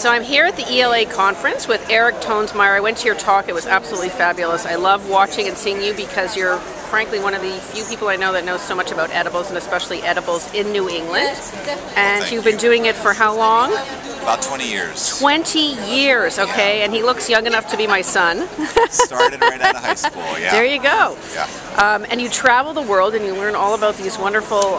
So I'm here at the ELA conference with Eric Toensmeier. I went to your talk. It was absolutely fabulous. I love watching and seeing you because you're frankly one of the few people I know that knows so much about edibles, and especially edibles in New England. And you've been doing it for how long? About 20 years. 20 years, okay. Yeah. And he looks young enough to be my son. Started right out of high school, yeah. There you go. Yeah. And you travel the world and you learn all about these wonderful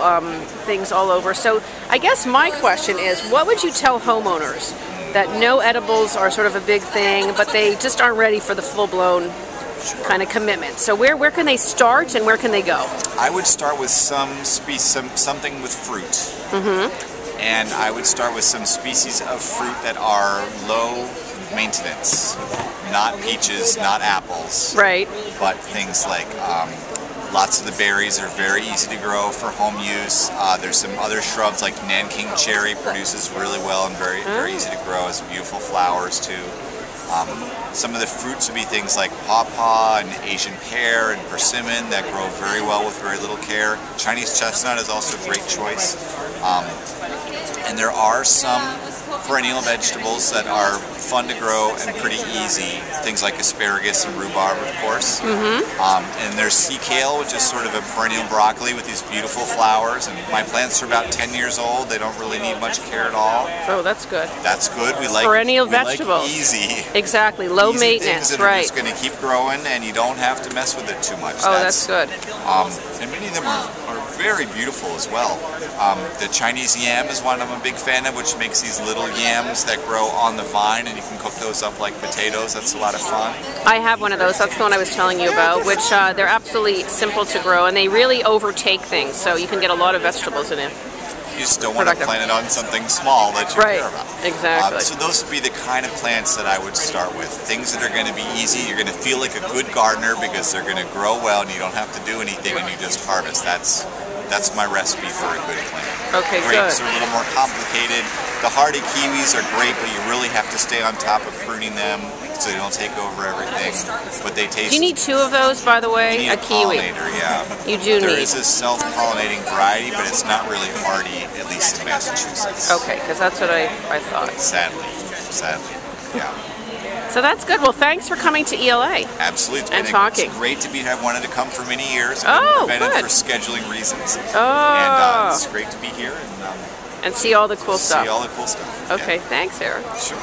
things all over. So I guess my question is, what would you tell homeowners that know edibles are sort of a big thing, but they just aren't ready for the full-blown kind of commitment? So where can they start and where can they go? I would start with something with fruit. Mm-hmm. And I would start with some species of fruit that are low maintenance. Not peaches, not apples. Right. But things like lots of the berries are very easy to grow for home use. There's some other shrubs like Nanking cherry produces really well and very easy to grow. Has beautiful flowers too. Some of the fruits would be things like pawpaw and Asian pear and persimmon that grow very well with very little care. Chinese chestnut is also a great choice. And there are some perennial vegetables that are fun to grow and pretty easy. Things like asparagus and rhubarb, of course. Mm-hmm. And there's sea kale, which is sort of a perennial broccoli with these beautiful flowers. And my plants are about 10 years old. They don't really need much care at all. Oh, that's good. That's good. We like perennial vegetables. Like easy. Exactly. Low easy maintenance. things that right. are just going to keep growing, and you don't have to mess with it too much. Oh, that's good. And many of them are very beautiful as well. The Chinese yam is one I'm a big fan of, which makes these little yams that grow on the vine, and you can cook those up like potatoes. That's a lot of fun. I have one of those. That's the one I was telling you about, which they're absolutely simple to grow, and they really overtake things, so you can get a lot of vegetables in it. You just don't want to plant it on something small that you care about. Exactly. So those would be the kind of plants that I would start with. Things that are going to be easy. You're going to feel like a good gardener because they're going to grow well and you don't have to do anything and you just harvest. That's my recipe for a good plant. Okay, Grapes good. are a little more complicated. The hardy kiwis are great, but you really have to stay on top of pruning them so they don't take over everything. But they taste. Do you need two of those, by the way? You need a kiwi. Yeah. You do There need. is a self-pollinating variety, but it's not really hardy, at least in Massachusetts. Okay, because that's what I thought. Sadly, yeah. So that's good. Well, thanks for coming to ELA. Absolutely. And talking. It's great to be here. I've wanted to come for many years. Oh, I've been prevented good. for scheduling reasons. Oh. And it's great to be here. And see all the cool stuff. See all the cool stuff. Okay, Yeah. thanks, Eric. Sure.